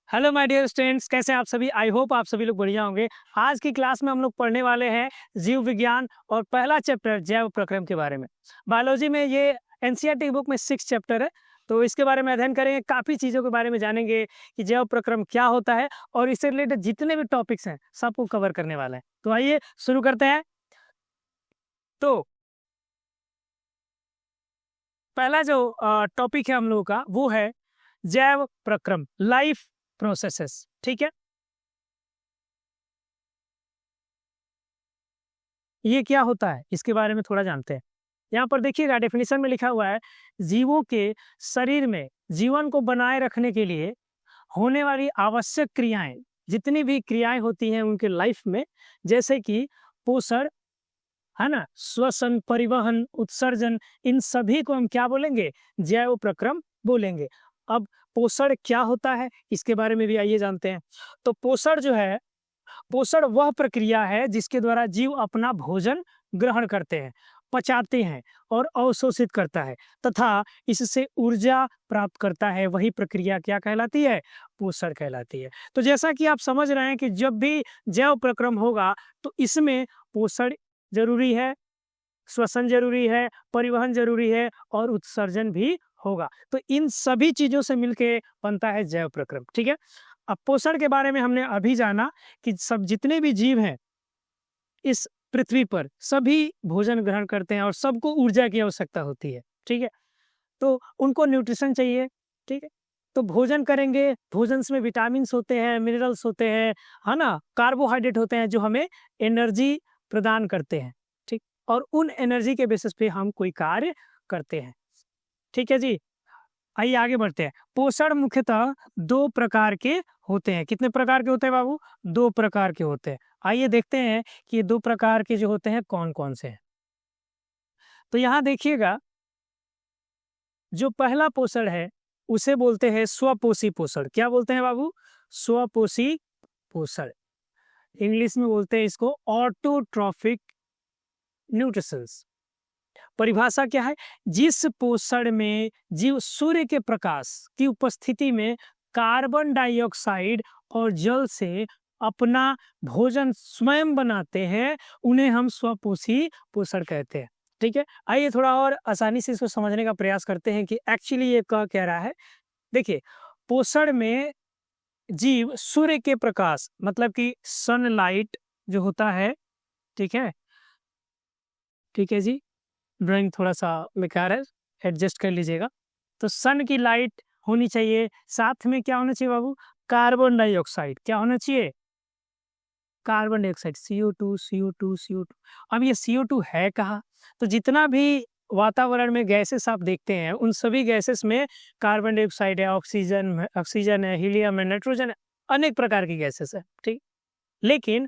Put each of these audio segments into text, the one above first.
Hello my dear students, कैसे हैं आप सभी। आई होप आप सभी लोग बढ़िया होंगे। आज की क्लास में हम लोग पढ़ने वाले हैं जीव विज्ञान और पहला चैप्टर जैव प्रक्रम के बारे में। बायोलॉजी में ये एनसीईआरटी बुक में 6 चैप्टर है, तो इसके बारे में अध्ययन करेंगे। काफ़ी चीज़ों के बारे में जानेंगे कि जैव प्रक्रम क्या होता है और इससे रिलेटेड जितने भी टॉपिक्स हैं सबको कवर करने वाले हैं। तो आइए शुरू करते हैं। तो पहला जो टॉपिक है हम लोगों का वो है जैव प्रक्रम, लाइफ प्रोसेसेस। ठीक है, ये क्या होता है इसके बारे में थोड़ा जानते हैं। यहाँ पर देखिएगा, डेफिनेशन में लिखा हुआ है जीवों के शरीर में जीवन को बनाए रखने के लिए होने वाली आवश्यक क्रियाएं, जितनी भी क्रियाएं होती हैं उनके लाइफ में, जैसे कि पोषण, है ना, श्वसन, परिवहन, उत्सर्जन, इन सभी को हम क्या बोलेंगे? जैव प्रक्रम बोलेंगे। अब पोषण क्या होता है इसके बारे में भी आइए जानते हैं। तो पोषण जो है, पोषण वह प्रक्रिया है जिसके द्वारा जीव अपना भोजन ग्रहण करते हैं, पचाते हैं और अवशोषित करता है तथा इससे ऊर्जा प्राप्त करता है। वही प्रक्रिया क्या कहलाती है? पोषण कहलाती है। तो जैसा कि आप समझ रहे हैं कि जब भी जैव प्रक्रम होगा तो इसमें पोषण जरूरी है, श्वसन जरूरी है, परिवहन जरूरी है और उत्सर्जन भी होगा। तो इन सभी चीजों से मिलके बनता है जैव प्रक्रम। ठीक है, अब पोषण के बारे में हमने अभी जाना कि सब जितने भी जीव हैं इस पृथ्वी पर सभी भोजन ग्रहण करते हैं और सबको ऊर्जा की आवश्यकता होती है। ठीक है, तो उनको न्यूट्रिशन चाहिए। ठीक है, तो भोजन करेंगे, भोजन में विटामिन्स होते हैं, मिनरल्स होते हैं, है ना, कार्बोहाइड्रेट होते हैं जो हमें एनर्जी प्रदान करते हैं। ठीक, और उन एनर्जी के बेसिस पे हम कोई कार्य करते हैं। ठीक है जी, आइए आगे बढ़ते हैं। पोषण मुख्यतः दो प्रकार के होते हैं। कितने प्रकार के होते हैं बाबू? दो प्रकार के होते हैं। आइए देखते हैं कि ये दो प्रकार के जो होते हैं कौन कौन से हैं। तो यहाँ देखिएगा, जो पहला पोषण है उसे बोलते हैं स्वपोषी पोषण। क्या बोलते हैं बाबू? स्वपोषी पोषण। इंग्लिश में बोलते हैं इसको ऑटोट्रॉफिक न्यूट्रिशंस। परिभाषा क्या है? जिस पोषण में जीव सूर्य के प्रकाश की उपस्थिति में कार्बन डाइऑक्साइड और जल से अपना भोजन स्वयं बनाते हैं, उन्हें हम स्वपोषी पोषण कहते हैं। ठीक है, आइए थोड़ा और आसानी से इसको समझने का प्रयास करते हैं कि एक्चुअली ये कह रहा है। देखिए, पोषण में जीव सूर्य के प्रकाश, मतलब कि सनलाइट जो होता है, ठीक है, ठीक है जी, ड्राइंग थोड़ा सा बेकार है, एडजस्ट कर लीजिएगा। तो सन की लाइट होनी चाहिए, साथ में क्या होना चाहिए बाबू? Carbon dioxide. क्या होना चाहिए? Carbon dioxide, CO2 CO2 CO2। अब ये CO2 है कहाँ? तो जितना भी वातावरण में गैसेस आप देखते हैं उन सभी गैसेस में कार्बन डाइऑक्साइड है, ऑक्सीजन है, हीलियम है, नाइट्रोजन है, अनेक प्रकार की गैसेस है। ठीक, लेकिन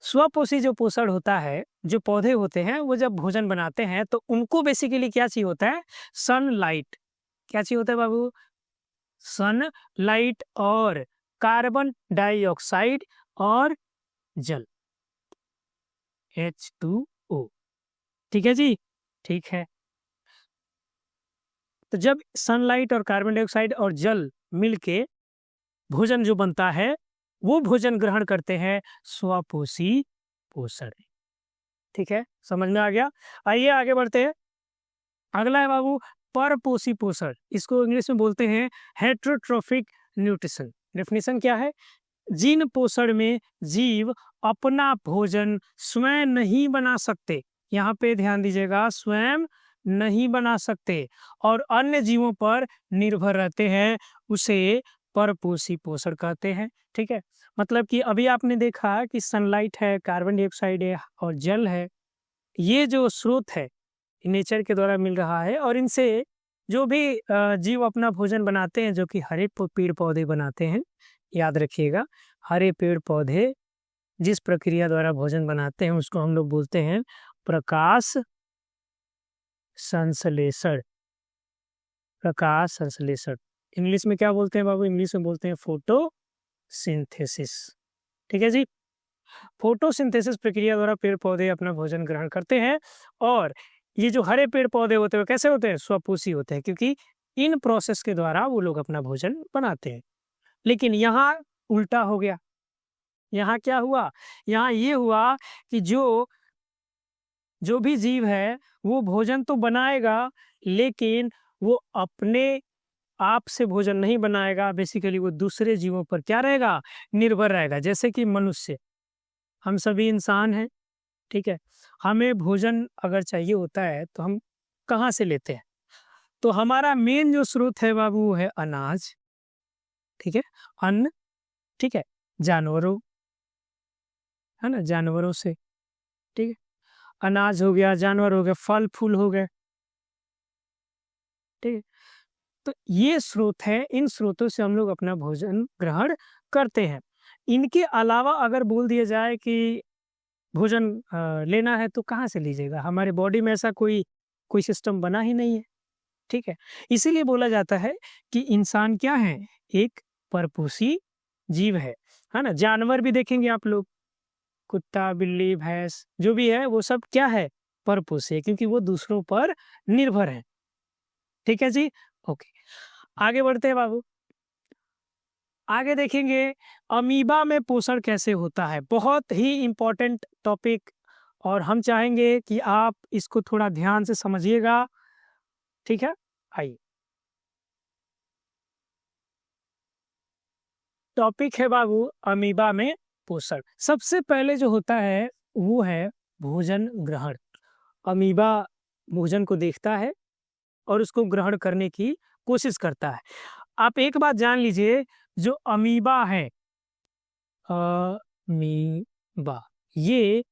स्वपोषी जो पोषण होता है, जो पौधे होते हैं वो जब भोजन बनाते हैं तो उनको बेसिकली क्या चाहिए होता है? सनलाइट। क्या चाहिए होता है बाबू? सनलाइट और कार्बन डाइऑक्साइड और जल, H2O। ठीक है जी, ठीक है। तो जब सनलाइट और कार्बन डाइऑक्साइड और जल मिलके भोजन जो बनता है वो भोजन ग्रहण करते हैं स्वपोषी पोषण। ठीक है, समझ में आ गया? आइए आगे बढ़ते हैं। अगला है बाबू परपोषी पोषण। इसको इंग्लिश में बोलते हैं हेटरोट्रोफिक न्यूट्रिशन। डेफिनेशन क्या है? जिन पोषण में जीव अपना भोजन स्वयं नहीं बना सकते, यहाँ पे ध्यान दीजिएगा, स्वयं नहीं बना सकते और अन्य जीवों पर निर्भर रहते हैं, उसे परपोषी पोषण कहते हैं। ठीक है, मतलब कि अभी आपने देखा कि सनलाइट है, कार्बन डाइऑक्साइड है और जल है, ये जो स्रोत है नेचर के द्वारा मिल रहा है और इनसे जो भी जीव अपना भोजन बनाते हैं, जो कि हरे पेड़ पौधे बनाते हैं, याद रखिएगा, हरे पेड़ पौधे जिस प्रक्रिया द्वारा भोजन बनाते हैं उसको हम लोग बोलते हैं प्रकाश संश्लेषण। प्रकाश संश्लेषण इंग्लिश में क्या बोलते हैं बाबू? इंग्लिश में बोलते हैं फोटोसिंथेसिस। ठीक है जी, फोटोसिंथेसिस प्रक्रिया द्वारा पेड़ पौधे अपना भोजन ग्रहण करते हैं और ये जो हरे पेड़ पौधे होते हैं कैसे होते हैं? स्वपोषी होते हैं, क्योंकि इन प्रोसेस के द्वारा वो लोग अपना भोजन बनाते हैं। लेकिन यहाँ उल्टा हो गया। यहाँ क्या हुआ? यहाँ ये हुआ कि जो भी जीव है वो भोजन तो बनाएगा, लेकिन वो अपने आप से भोजन नहीं बनाएगा। बेसिकली वो दूसरे जीवों पर क्या रहेगा? निर्भर रहेगा। जैसे कि मनुष्य, हम सभी इंसान हैं, ठीक है? हमें भोजन अगर चाहिए होता है तो हम कहाँ से लेते हैं? तो हमारा मेन जो स्रोत है बाबू वो है अनाज, ठीक है? अन्न, ठीक है? जानवरों, है ना? जानवरों से, ठीक है? अनाज हो गया, जानवर हो गया, फल फूल हो गए, ठीक है? तो ये स्रोत है, इन स्रोतों से हम लोग अपना भोजन ग्रहण करते हैं। इनके अलावा अगर बोल दिया जाए कि भोजन लेना है तो कहाँ से लीजिएगा? हमारे बॉडी में ऐसा कोई कोई सिस्टम बना ही नहीं है, ठीक है? इसीलिए बोला जाता है कि इंसान क्या है? एक परपोषी जीव है ना? जानवर भी देखेंगे आप लोग, कुत्ता, बिल्ली, भैंस जो भी है वो सब क्या है? परपोषी है, क्योंकि वो दूसरों पर निर्भर है। ठीक है जी? ओके, आगे बढ़ते हैं बाबू। आगे देखेंगे अमीबा में पोषण कैसे होता है। बहुत ही इम्पोर्टेंट टॉपिक, और हम चाहेंगे कि आप इसको थोड़ा ध्यान से समझिएगा, ठीक है? आइए, टॉपिक है बाबू अमीबा में पोषण। सबसे पहले जो होता है वो है भोजन ग्रहण। अमीबा भोजन को देखता है और उसको ग्रहण करने की कोशिश करता है। आप एक बात जान लीजिए, जो अमीबा है, अमीबा, ये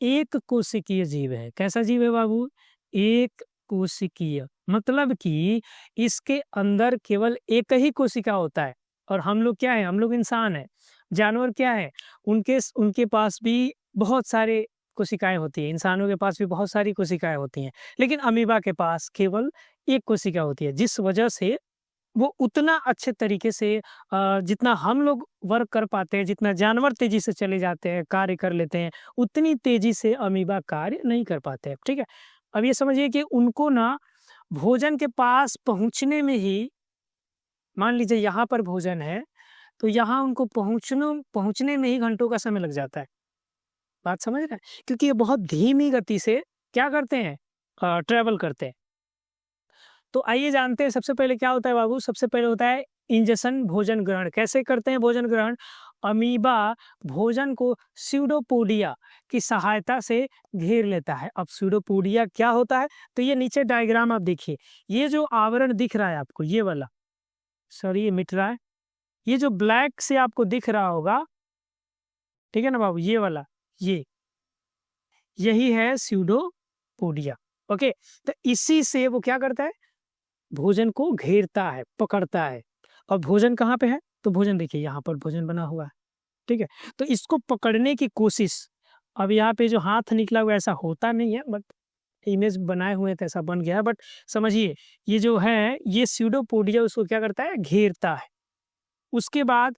एक कोशिकीय जीव है। कैसा जीव है बाबू? एक कोशिकीय, मतलब कि इसके अंदर केवल एक ही कोशिका होता है। और हम लोग क्या है? हम लोग इंसान है। जानवर क्या है? उनके पास भी बहुत सारे कोशिकाएं होती है। इंसानों के पास भी बहुत सारी कोशिकाएं होती हैं, लेकिन अमीबा के पास केवल एक कोशिका होती है, जिस वजह से वो उतना अच्छे तरीके से जितना हम लोग वर्क कर पाते हैं, जितना जानवर तेजी से चले जाते हैं, कार्य कर लेते हैं, उतनी तेजी से अमीबा कार्य नहीं कर पाते हैं, ठीक है? अब ये समझिए कि उनको ना भोजन के पास पहुंचने में ही, मान लीजिए यहाँ पर भोजन है, तो यहाँ उनको पहुंचने में ही घंटों का समय लग जाता है। बात समझ रहे हैं? क्योंकि ये बहुत धीमी गति से क्या करते हैं? ट्रेवल करते हैं। तो आइए जानते हैं सबसे पहले क्या होता है बाबू। सबसे पहले होता है इंजेक्शन भोजन ग्रहण। कैसे करते हैं भोजन ग्रहण? अमीबा भोजन को स्यूडोपोडिया की सहायता से घेर लेता है। अब स्यूडोपोडिया क्या होता है? तो ये नीचे डायग्राम आप देखिए, ये जो आवरण दिख रहा है आपको, ये वाला, सॉरी ये मिट रहा है, ये जो ब्लैक से आपको दिख रहा होगा, ठीक है ना बाबू, ये वाला, यही है स्यूडोपोडिया। ओके, तो इसी से वो क्या करता है? भोजन को घेरता है, पकड़ता है। और भोजन कहाँ पे है? तो भोजन देखिए यहाँ पर भोजन बना हुआ है, ठीक है? तो इसको पकड़ने की कोशिश, अब यहाँ पे जो हाथ निकला हुआ ऐसा होता नहीं है, बट इमेज बनाए हुए तो ऐसा बन गया है। बट समझिए, ये जो है ये स्यूडोपोडिया उसको क्या करता है? घेरता है। उसके बाद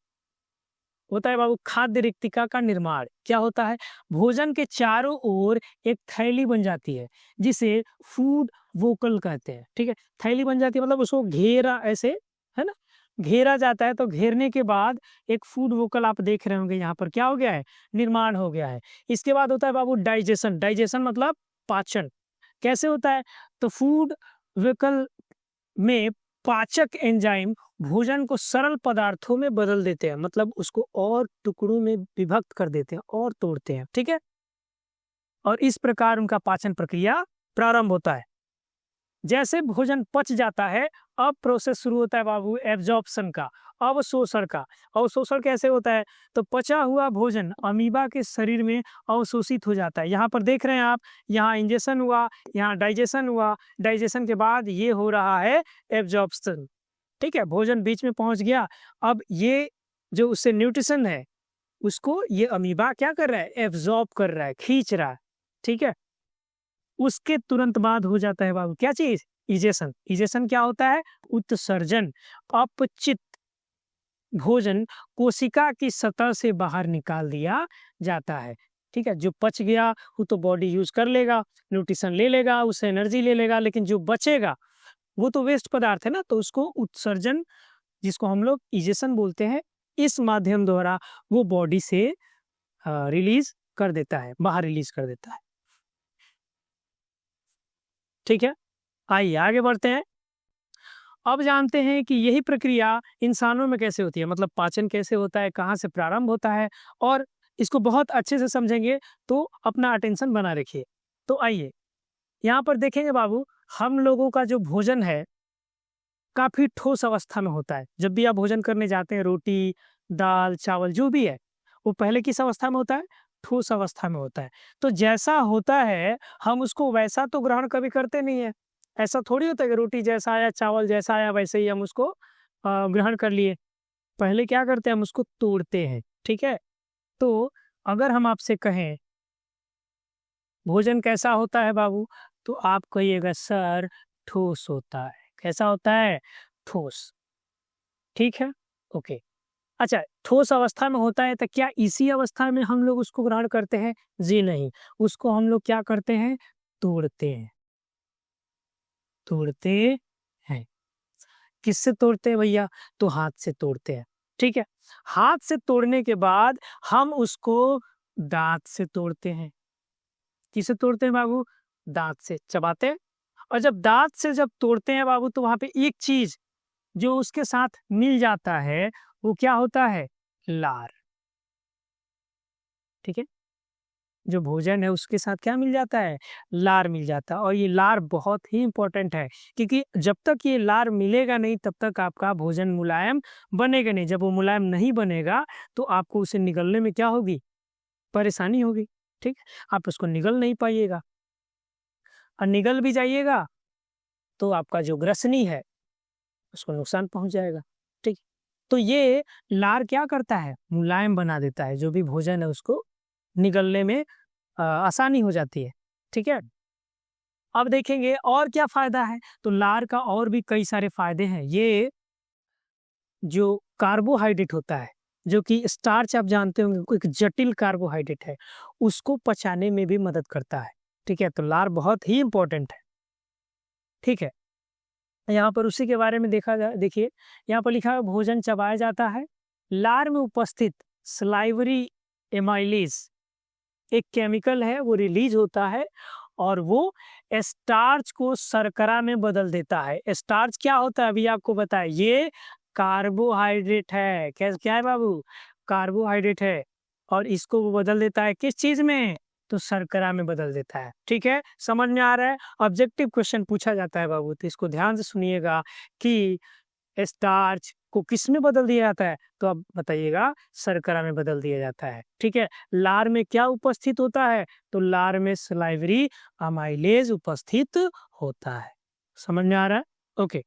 होता है बाबू खाद्य रिक्तिका का निर्माण। क्या होता है? भोजन के चारों ओर एक थैली बन जाती है, जिसे फूड वोकल कहते हैं, ठीक है? थैली बन जाती है मतलब उसको घेरा ऐसे, है ना? घेरा जाता है। तो घेरने के बाद एक फूड वोकल आप देख रहे होंगे यहाँ पर क्या हो गया है? निर्माण हो गया है। इसके बाद होता है बाबू डाइजेशन। डाइजेशन मतलब पाचन। कैसे होता है? तो फूड वोकल में पाचक एंजाइम भोजन को सरल पदार्थों में बदल देते हैं, मतलब उसको और टुकड़ों में विभक्त कर देते हैं और तोड़ते हैं, ठीक है? और इस प्रकार उनका पाचन प्रक्रिया प्रारंभ होता है। जैसे भोजन पच जाता है, अब प्रोसेस शुरू होता है बाबू एब्जॉर्प्शन का, अवशोषण का। अवशोषण कैसे होता है? तो पचा हुआ भोजन अमीबा के शरीर में अवशोषित हो जाता है। यहाँ पर देख रहे हैं आप, यहाँ इंजेक्शन हुआ, यहाँ डाइजेशन हुआ, डाइजेशन के बाद ये हो रहा है एब्जॉर्प्शन, ठीक है? भोजन बीच में पहुंच गया। अब ये जो उससे न्यूट्रिशन है उसको ये अमीबा क्या कर रहा है? एब्जॉर्ब कर रहा है, खींच रहा है, ठीक है? उसके तुरंत बाद हो जाता है बाबू क्या चीज? इजेशन। इजेशन क्या होता है? उत्सर्जन। अपचित भोजन कोशिका की सतह से बाहर निकाल दिया जाता है, ठीक है? जो पच गया वो तो बॉडी यूज कर लेगा, न्यूट्रिशन ले लेगा, उससे एनर्जी ले लेगा, लेकिन जो बचेगा वो तो वेस्ट पदार्थ है ना, तो उसको उत्सर्जन जिसको हम लोग इजेशन बोलते हैं, इस माध्यम द्वारा वो बॉडी से रिलीज कर देता है, बाहर रिलीज कर देता है। ठीक है, आइए आगे बढ़ते हैं। अब जानते हैं कि यही प्रक्रिया इंसानों में कैसे होती है, मतलब पाचन कैसे होता है, कहाँ से प्रारंभ होता है, और इसको बहुत अच्छे से समझेंगे तो अपना अटेंशन बना रखिए। तो आइए यहाँ पर देखेंगे बाबू, हम लोगों का जो भोजन है काफी ठोस अवस्था में होता है। जब भी आप भोजन करने जाते हैं, रोटी, दाल, चावल जो भी है, वो पहले किस अवस्था में होता है? ठोस अवस्था में होता है। तो जैसा होता है हम उसको वैसा तो ग्रहण कभी करते नहीं है। ऐसा थोड़ी होता है कि रोटी जैसा आया, चावल जैसा आया, वैसे ही हम उसको ग्रहण कर लिए। पहले क्या करते हैं? हम उसको तोड़ते हैं। ठीक है, तो अगर हम आपसे कहें भोजन कैसा होता है बाबू, तो आप कहिएगा सर ठोस होता है। कैसा होता है? ठोस। ठीक है, ओके। अच्छा, ठोस अवस्था में होता है तो क्या इसी अवस्था में हम लोग उसको ग्रहण करते हैं? जी नहीं, उसको हम लोग क्या करते हैं? तोड़ते हैं। तोड़ते हैं। किससे तोड़ते हैं भैया? तो हाथ से तोड़ते हैं। ठीक है, हाथ से तोड़ने के बाद हम उसको दांत से तोड़ते हैं। किससे तोड़ते हैं बाबू? दांत से चबाते हैं। और जब दांत से जब तोड़ते हैं बाबू, तो वहां पे एक चीज जो उसके साथ मिल जाता है, वो क्या होता है? लार। ठीक है, जो भोजन है उसके साथ क्या मिल जाता है? लार मिल जाता है। और ये लार बहुत ही इंपॉर्टेंट है, क्योंकि जब तक ये लार मिलेगा नहीं तब तक आपका भोजन मुलायम बनेगा नहीं। जब वो मुलायम नहीं बनेगा तो आपको उसे निगलने में क्या होगी? परेशानी होगी। ठीक, आप उसको निगल नहीं पाइएगा, और निगल भी जाइएगा तो आपका जो ग्रसनी है उसको नुकसान पहुंच जाएगा। ठीक, तो ये लार क्या करता है? मुलायम बना देता है। जो भी भोजन है उसको निगलने में आसानी हो जाती है। ठीक है, अब देखेंगे और क्या फायदा है। तो लार का और भी कई सारे फायदे हैं। ये जो कार्बोहाइड्रेट होता है, जो कि स्टार्च आप जानते होंगे, एक जटिल कार्बोहाइड्रेट है, उसको पचाने में भी मदद करता है। ठीक है, तो लार बहुत ही इंपॉर्टेंट है। ठीक है, यहाँ पर उसी के बारे में देखा जाए, देखिए यहाँ पर लिखा है भोजन चबाया जाता है। लार में उपस्थित स्लाइवरी एमाइलेज एक केमिकल है, वो रिलीज होता है और वो स्टार्च को शर्करा में बदल देता है। स्टार्च क्या होता है अभी आपको बताया, ये कार्बोहाइड्रेट है। क्या है बाबू? कार्बोहाइड्रेट है। और इसको वो बदल देता है किस चीज में? तो शर्करा में बदल देता है। ठीक है, समझ में आ रहा है? ऑब्जेक्टिव क्वेश्चन पूछा जाता है बाबू, तो इसको ध्यान से सुनिएगा कि स्टार्च को किस में बदल दिया जाता है, तो अब बताइएगा शर्करा में बदल दिया जाता है। ठीक है, लार में क्या उपस्थित होता है? तो लार में स्लाइवरी अमाइलेज उपस्थित होता है। समझ में आ रहा है? ओके,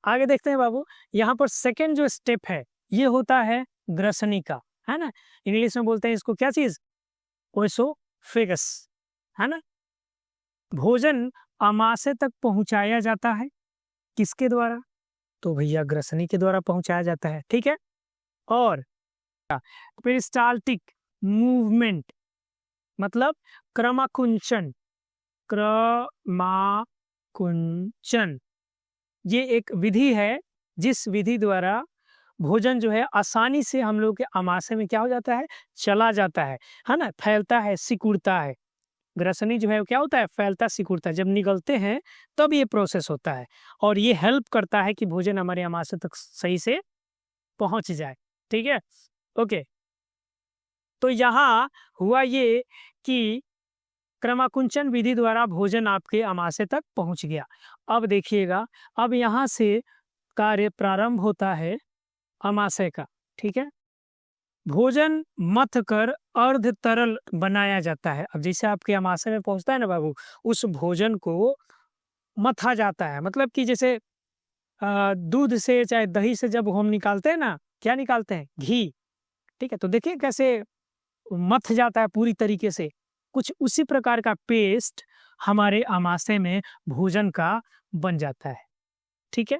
आगे देखते हैं बाबू। यहाँ पर सेकेंड जो स्टेप है ये होता है ग्रसनी का, है ना। इंग्लिश में बोलते हैं इसको क्या चीज? ओएसोफेगस, है ना। भोजन आमाशय तक पहुंचाया जाता है किसके द्वारा? तो भैया ग्रसनी के द्वारा पहुंचाया जाता है। ठीक है, और पेरिस्टाल्टिक मूवमेंट मतलब क्रमाकुंचन। क्रमाकुंचन ये एक विधि है जिस विधि द्वारा भोजन जो है आसानी से हम लोग के आमाशय में क्या हो जाता है? चला जाता है ना, फैलता है, सिकुड़ता है। ग्रसनी जो है वो क्या होता है? फैलता सिकुड़ता है। जब निगलते हैं तब ये प्रोसेस होता है, और ये हेल्प करता है कि भोजन हमारे आमाशय तक सही से पहुंच जाए। ठीक है, ओके। तो यहाँ हुआ ये कि क्रमाकुंचन विधि द्वारा भोजन आपके आमाशय तक पहुंच गया। अब देखिएगा, अब यहाँ से कार्य प्रारंभ होता है आमाशय का। ठीक है, भोजन मथ कर अर्ध तरल बनाया जाता है। अब जैसे आपके आमाशय में पहुंचता है ना बाबू, उस भोजन को मथा जाता है। मतलब कि जैसे दूध से चाहे दही से जब हम निकालते हैं ना, क्या निकालते हैं? घी। ठीक है, तो देखिए कैसे मथ जाता है पूरी तरीके से। कुछ उसी प्रकार का पेस्ट हमारे आमाशय में भोजन का बन जाता है। ठीक है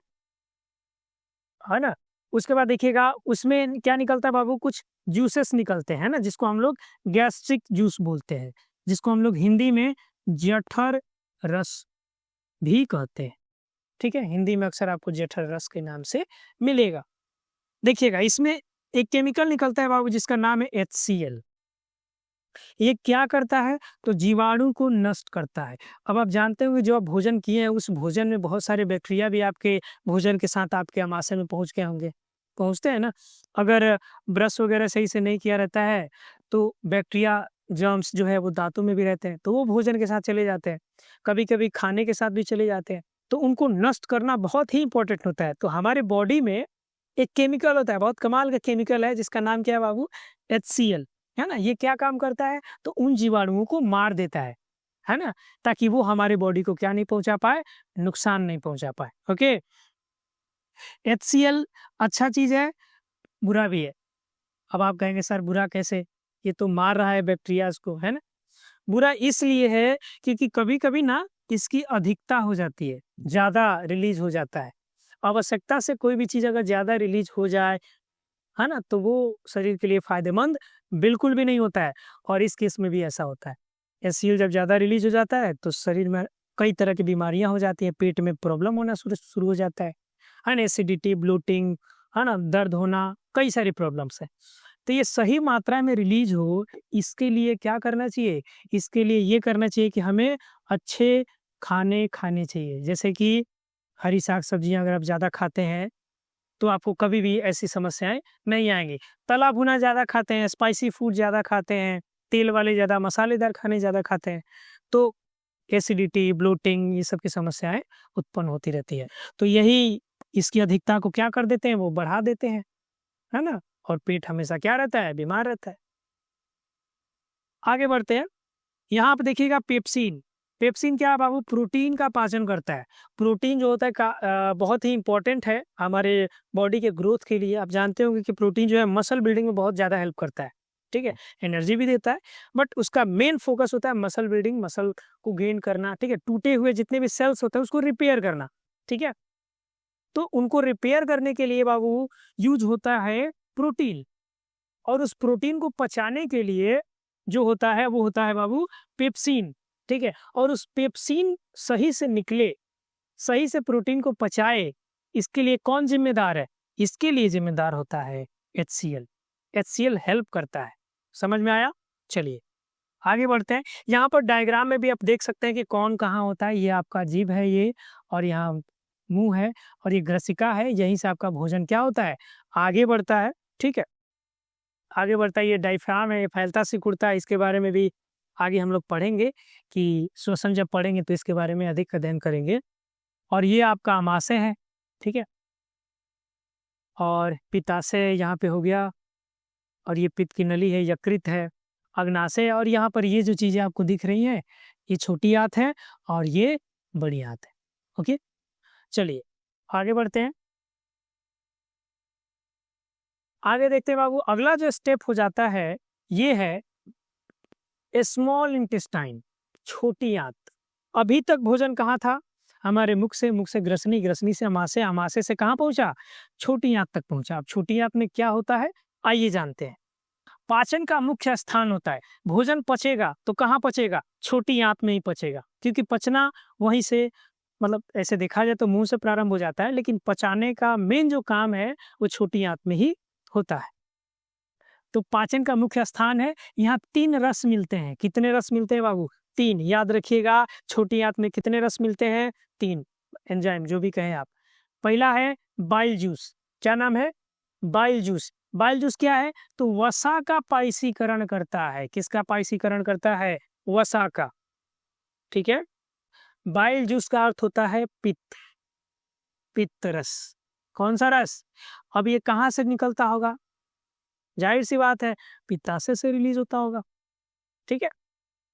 ना। उसके बाद देखिएगा उसमें क्या निकलता है बाबू? कुछ जूसेस निकलते हैं ना, जिसको हम लोग गैस्ट्रिक जूस बोलते हैं, जिसको हम लोग हिंदी में जठर रस भी कहते हैं। ठीक है, हिंदी में अक्सर आपको जठर रस के नाम से मिलेगा। देखिएगा इसमें एक केमिकल निकलता है बाबू जिसका नाम है HCl। ये क्या करता है? तो जीवाणु को नष्ट करता है। अब आप जानते होंगे जो आप भोजन किए हैं उस भोजन में बहुत सारे बैक्टीरिया भी आपके भोजन के साथ आपके आमाशय में पहुँच गए होंगे, पहुँचते हैं ना? अगर ब्रश वगैरह सही से नहीं किया रहता है तो बैक्टीरिया, जर्म्स जो है वो दाँतों में भी रहते हैं, तो वो भोजन के साथ चले जाते हैं। कभी-कभी खाने के साथ भी चले जाते हैं, तो उनको नष्ट करना बहुत ही इम्पोर्टेंट होता है। तो हमारे बॉडी में एक केमिकल होता है, बहुत कमाल का केमिकल है जिसका नाम क्या है बाबू? HCl, है ना? ये क्या काम करता है? तो उन जीवाणुओं को मार देता है ना? ताकि वो हमारे बॉडी को क्या नहीं पहुँचा पाए? नुकसान नहीं पहुँचा पाए, ओके? HCl अच्छा चीज़ है, बुरा भी है। अब आप कहेंगे सर बुरा कैसे? ये तो मार रहा है बैक्टीरियाज़ को, है ना? बुरा इसलिए है क्योंकि कभी-कभी ना इसकी अधिकता हो जाती है, ज़्यादा रिलीज़ हो जाता है। आवश्यकता से कोई भी चीज़ अगर ज़्यादा रिलीज़ हो जाए, है ना? तो वो शरीर के लिए फ़ायदेमंद बिल्कुल भी नहीं होता है और इस केस में भी ऐसा होता है। HCl जब ज़्यादा रिलीज़ हो जाता है तो शरीर में कई तरह की बीमारियाँ हो जाती हैं, पेट में प्रॉब्लम होना शुरू हो जाता है ना? एसिडिटी, ब्लोटिंग, है ना? दर्द होना, कई सारी प्रॉब्लम्स हैं। तो ये सही मात्रा में रिलीज़ हो, इसके लिए क्या करना चाहिए? इसके लिए ये करना चाहिए कि हमें अच्छे खाने खाने चाहिए। जैसे कि हरी साग-सब्जियाँ अगर आप ज़्यादा खाते हैं, तो आपको कभी भी ऐसी समस्याएँ नहीं आएँगी। तला भुना ज़्यादा खाते हैं, स्पाइसी फूड ज़्यादा खाते हैं, तेल वाले ज़्यादा, मसालेदार खाने ज़्यादा खाते हैं, तो एसिडिटी, ब्लोटिंग ये सब की समस्याएँ उत्पन्न होती रहती है। तो यही इसकी अधिकता को क्या कर देते हैं? वो बढ़ा देते हैं, है ना? और पेट हमेशा क्या रहता है? बीमार रहता है। आगे बढ़ते हैं, यहाँ पे देखिएगा पेप्सिन। पेप्सिन क्या है बाबू? प्रोटीन का पाचन करता है। प्रोटीन जो होता है बहुत ही इम्पोर्टेंट है हमारे बॉडी के ग्रोथ के लिए। आप जानते होंगे कि प्रोटीन जो है मसल बिल्डिंग में बहुत ज़्यादा हेल्प करता है, ठीक है? एनर्जी भी देता है, बट उसका मेन फोकस होता है मसल बिल्डिंग, मसल को गेन करना, ठीक है? टूटे हुए जितने भी सेल्स होते हैं उसको रिपेयर करना, ठीक है? तो उनको रिपेयर करने के लिए बाबू यूज़ होता है प्रोटीन, और उस प्रोटीन को पचाने के लिए जो होता है वो होता है बाबू पेप्सिन, ठीक है? और उस पेप्सिन सही से निकले, सही से प्रोटीन को पचाए, इसके लिए कौन ज़िम्मेदार है? इसके लिए ज़िम्मेदार होता है HCl। HCl हेल्प करता है। समझ में आया? चलिए आगे बढ़ते हैं। यहाँ पर डायग्राम में भी आप देख सकते हैं कि कौन कहाँ होता है। ये आपका जीभ है ये, और यहाँ मुँह है, और ये ग्रसिका है। यहीं से आपका भोजन क्या होता है? आगे बढ़ता है, ठीक है? आगे बढ़ता है। ये डायफ्राम है, ये फैलता सिकुड़ता है। इसके बारे में भी आगे हम लोग पढ़ेंगे कि श्वसन जब पढ़ेंगे तो इसके बारे में अधिक अध्ययन करेंगे। और ये आपका आमाशय है, ठीक है? और पित्ताशय यहाँ पे हो गया, और ये पित्त की नली है, यकृत है, अग्नाशय, और यहाँ पर ये जो चीज़ें आपको दिख रही हैं, ये छोटी आंत है और ये बड़ी आंत है, ओके? चलिए आगे बढ़ते हैं। आगे देखते हैं बाबू, अगला जो स्टेप हो जाता है ये है स्मॉल इंटेस्टाइन, छोटी आंत। अभी तक भोजन कहाँ था? हमारे मुख से ग्रसनी, ग्रसनी से आमाशय, आमाशय से कहाँ पहुंचा? छोटी आंत तक पहुंचा। अब छोटी आंत में क्या होता है आइए जानते हैं। पाचन का मुख्य स्थान होता है। भोजन पचेगा तो कहाँ पचेगा? छोटी आंत में ही पचेगा, क्योंकि पचना वहीं से, मतलब ऐसे देखा जाए तो मुंह से प्रारंभ हो जाता है, लेकिन पचाने का मेन जो काम है वो छोटी आंत में ही होता है। तो पाचन का मुख्य स्थान है। यहाँ 3 रस मिलते हैं। कितने रस मिलते हैं बाबू? 3। याद रखिएगा, छोटी आंत में कितने रस मिलते हैं? 3 एंजाइम, जो भी कहें आप। पहला है बाइल जूस। क्या नाम है? Bile juice. बाइल जूस क्या है? तो वसा का पाइसीकरण करता है। किसका पाइसीकरण करता है? वसा का, ठीक है? बाइल जूस का अर्थ होता है पित्त, पित्त रस। कौन सा रस? अब ये कहाँ से निकलता होगा? जाहिर सी बात है, पित्ताशय से रिलीज होता होगा, ठीक है?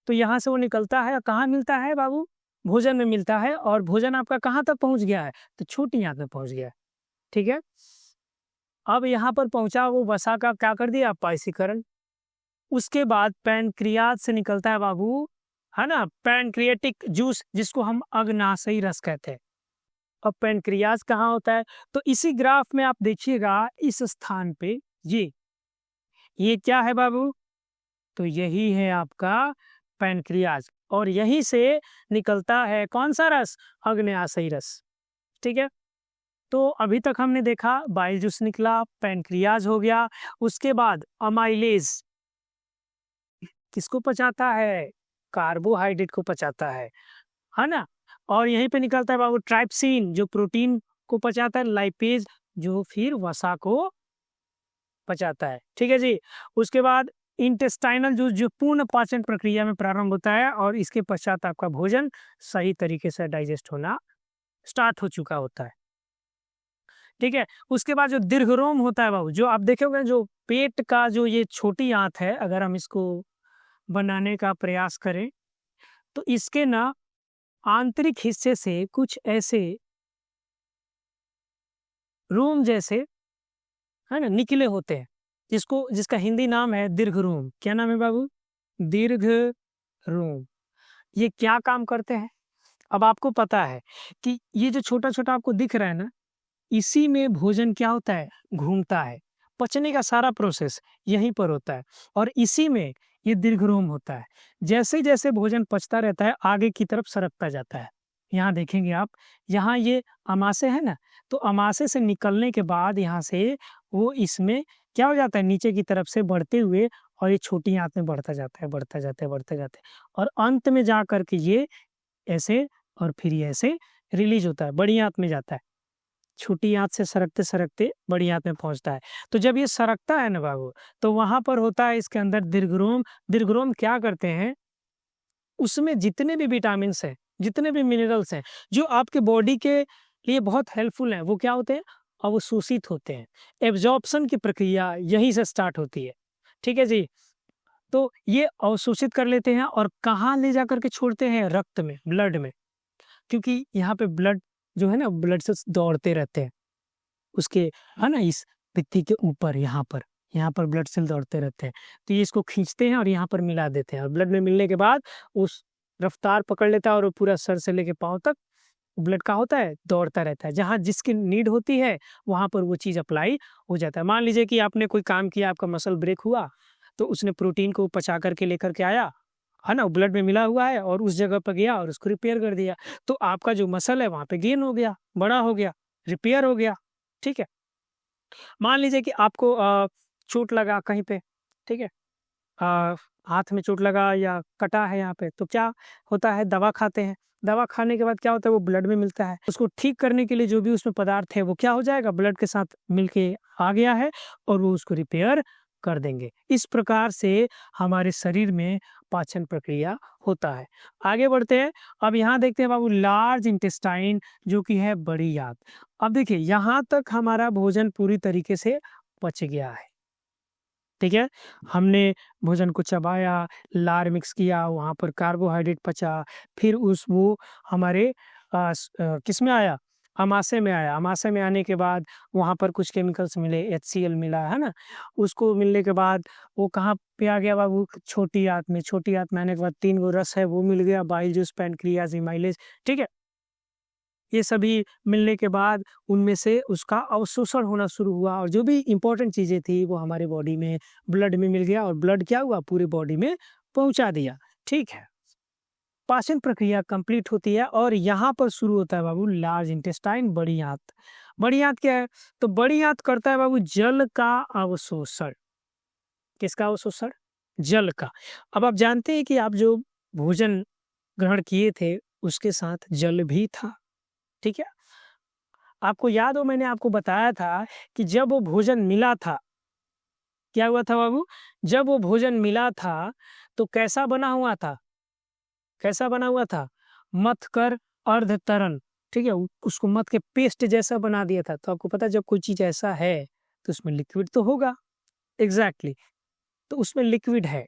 तो यहाँ से वो निकलता है, कहाँ मिलता है बाबू? भोजन में मिलता है। और भोजन आपका कहाँ तक पहुँच गया है? तो छोटी आंत में पहुँच गया है, ठीक है? अब यहाँ पर पहुँचा, वो वसा का क्या कर दिया? पाइसीकरण। उसके बाद पैनक्रियाज से निकलता है बाबू, है ना, पैनक्रियाटिक जूस, जिसको हम अग्नाशयी रस कहते हैं। अब पैनक्रियाज कहाँ होता है? तो इसी ग्राफ में आप देखिएगा, इस स्थान पे ये क्या है बाबू? तो यही है आपका पैनक्रियाज, और यहीं से निकलता है कौन सा रस? अग्नाशयी रस। ठीक है। तो अभी तक हमने देखा बाइल जूस निकला, पैनक्रियाज हो गया, उसके बाद अमाइलेज किसको पचाता है? कार्बोहाइड्रेट को पचाता है ना। और यहीं पे निकलता है बाबू ट्राइप्सिन जो प्रोटीन को पचाता है, लाइपेज जो फिर वसा को पचाता है, ठीक है जी। उसके बाद इंटेस्टाइनल जूस जो पूर्ण पाचन प्रक्रिया में प्रारंभ होता है और इसके पश्चात आपका भोजन सही तरीके से डाइजेस्ट होना स्टार्ट हो चुका होता है, ठीक है। उसके बाद जो दीर्घरोम होता है बाबू, जो आप देखोगे जो पेट का जो ये छोटी आंत है, अगर हम इसको बनाने का प्रयास करें तो इसके ना आंतरिक हिस्से से कुछ ऐसे रोम जैसे है ना निकले होते हैं, जिसका हिंदी नाम है दीर्घरोम। क्या नाम है बाबू? दीर्घरोम। ये क्या काम करते हैं? अब आपको पता है कि ये जो छोटा छोटा आपको दिख रहा है ना, इसी में भोजन क्या होता है? घूमता है। पचने का सारा प्रोसेस यहीं पर होता है और इसी में ये दीर्घरोम होता है। जैसे जैसे भोजन पचता रहता है आगे की तरफ सरकता जाता है। यहाँ देखेंगे आप, यहाँ ये अमाशय है ना, तो अमाशय से निकलने के बाद यहाँ से वो इसमें क्या हो जाता है? नीचे की तरफ से बढ़ते हुए और ये छोटी आंत में बढ़ता जाता है, बढ़ता जाता है, बढ़ता जाता है और अंत में जा करके ये ऐसे और फिर ये ऐसे रिलीज होता है, बड़ी आंत में जाता है। छोटी आंत से सरकते सरकते बड़ी आंत में पहुंचता है। तो जब ये सरकता है ना बाबू, तो वहां पर होता है इसके अंदर दीर्घरोम। दीर्घरोम क्या करते हैं? उसमें जितने भी विटामिन्स हैं, जितने भी मिनरल्स हैं जो आपके बॉडी के लिए बहुत हेल्पफुल हैं, वो क्या होते हैं? अवशोषित होते हैं। एब्जॉर्प्शन की प्रक्रिया यहीं से स्टार्ट होती है, ठीक है जी। तो ये अवशोषित कर लेते हैं और कहाँ ले जा करके छोड़ते हैं? रक्त में, ब्लड में, क्योंकि यहाँ पे ब्लड जो है ना ब्लड से दौड़ते रहते हैं उसके, है ना, इस भित्ति के ऊपर यहाँ पर ब्लड सेल दौड़ते रहते हैं। तो ये इसको खींचते हैं और यहाँ पर मिला देते हैं और ब्लड में मिलने के बाद उस रफ्तार पकड़ लेता है और वो पूरा सर से लेके पाँव तक ब्लड का होता है, दौड़ता रहता है। जहाँ जिसकी नीड होती है वहाँ पर वो चीज़ अप्लाई हो जाता है। मान लीजिए कि आपने कोई काम किया, आपका मसल ब्रेक हुआ, तो उसने प्रोटीन को पचा करके लेकर के आया, है ना, ब्लड में मिला हुआ है और उस जगह पर गया और उसको रिपेयर कर दिया। तो आपका जो मसल है वहाँ पे गेन हो गया, बड़ा हो गया, रिपेयर हो गया, ठीक है। मान लीजिए कि आपको चोट लगा कहीं पे, ठीक है, हाथ में चोट लगा या कटा है यहाँ पे, तो क्या होता है? दवा खाते हैं। दवा खाने के बाद क्या होता है? वो ब्लड में मिलता है। उसको ठीक करने के लिए जो भी उसमें पदार्थ है वो क्या हो जाएगा? ब्लड के साथ मिलके आ गया है और वो उसको रिपेयर कर देंगे। इस प्रकार से हमारे शरीर में पाचन प्रक्रिया होता है। आगे बढ़ते हैं। अब यहाँ देखते हैं बाबू लार्ज इंटेस्टाइन जो कि है बड़ी आंत। अब देखिए यहाँ तक हमारा भोजन पूरी तरीके से पच गया है, ठीक है। हमने भोजन को चबाया, लार मिक्स किया, वहाँ पर कार्बोहाइड्रेट पचा, फिर वो हमारे किस में आया? अमाशय में आया। अमाशय में आने के बाद वहाँ पर कुछ केमिकल्स मिले, HCl मिला, है ना। उसको मिलने के बाद वो कहाँ पे आ गया बाबू? छोटी आंत में। छोटी आंत में आने के बाद 3 गो रस है वो मिल गया, बाइल जूस, पैनक्रियाज, एमाइलेज, ठीक है। ये सभी मिलने के बाद उनमें से उसका अवशोषण होना शुरू हुआ और जो भी इंपॉर्टेंट चीजें थी वो हमारे बॉडी में ब्लड में मिल गया और ब्लड क्या हुआ? पूरे बॉडी में पहुंचा दिया, ठीक है। पाचन प्रक्रिया कंप्लीट होती है और यहाँ पर शुरू होता है बाबू लार्ज इंटेस्टाइन, बड़ी आंत। बड़ी आंत क्या है? तो बड़ी आंत करता है बाबू जल का अवशोषण। किसका अवशोषण? जल का। अब आप जानते हैं कि आप जो भोजन ग्रहण किए थे उसके साथ जल भी था, ठीक है। आपको याद हो मैंने आपको बताया था कि जब वो भोजन मिला था, क्या हुआ था बाबू? जब वो भोजन मिला था तो कैसा बना हुआ था? कैसा बना हुआ था? मथ कर अर्ध तरल, ठीक है। उसको मथ के पेस्ट जैसा बना दिया था। तो आपको पता है जब कोई चीज ऐसा है तो उसमें लिक्विड तो होगा, एग्जैक्टली। तो उसमें लिक्विड है,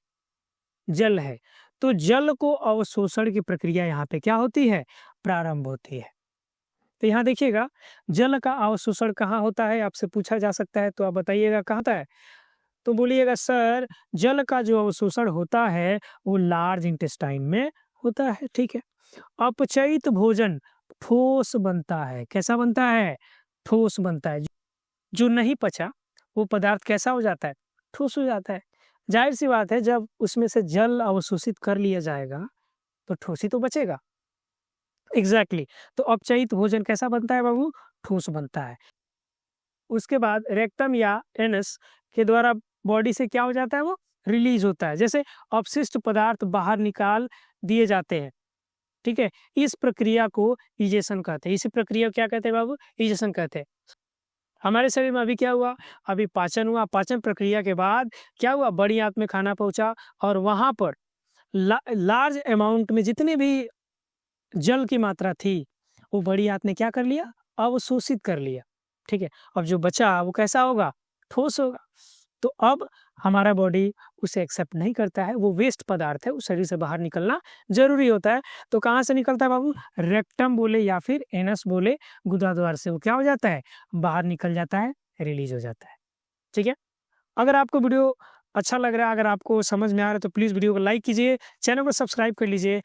जल है। तो जल को अवशोषण की प्रक्रिया यहाँ पे क्या होती है? प्रारंभ होती है। तो यहाँ देखिएगा जल का अवशोषण कहाँ होता है? आपसे पूछा जा सकता है, तो आप बताइएगा कहाँ होता है? तो बोलिएगा सर जल का जो अवशोषण होता है वो लार्ज इंटेस्टाइन में होता है, ठीक है। अपचयित भोजन ठोस बनता है। कैसा बनता है? ठोस बनता है। जो नहीं पचा वो पदार्थ कैसा हो जाता है? ठोस हो जाता है। जाहिर सी बात है जब उसमें से जल अवशोषित कर लिया जाएगा तो ठोस ही तो बचेगा, एग्जैक्टली तो अपचयित भोजन कैसा बनता है बाबू? ठोस बनता है। उसके बाद रेक्टम या एनस के द्वारा बॉडी से क्या हो जाता है? वो रिलीज होता है, जैसे अपशिष्ट पदार्थ बाहर निकाल दिए जाते हैं। ठीक है, इस प्रक्रिया को इजेशन कहते हैं। इसी प्रक्रिया को क्या कहते हैं बाबू? इजेशन कहते हैं। हमारे शरीर में अभी क्या हुआ? अभी पाचन हुआ। पाचन प्रक्रिया के बाद क्या हुआ? बड़ी आंत में खाना पहुंचा और वहां पर लार्ज अमाउंट में जितने भी जल की मात्रा थी वो बड़ी आंत ने क्या कर लिया? अवशोषित कर लिया। ठीक है, अब जो बचा वो कैसा होगा? ठोस होगा। तो अब हमारा बॉडी उसे एक्सेप्ट नहीं करता है, वो वेस्ट पदार्थ है, उस शरीर से बाहर निकलना जरूरी होता है। तो कहाँ से निकलता है बाबू? रेक्टम बोले या फिर एनस बोले, गुदा द्वार से वो क्या हो जाता है? बाहर निकल जाता है, रिलीज हो जाता है। ठीक है, अगर आपको वीडियो अच्छा लग रहा है, अगर आपको समझ में आ रहा है तो प्लीज़ वीडियो को लाइक कीजिए, चैनल को सब्सक्राइब कर लीजिए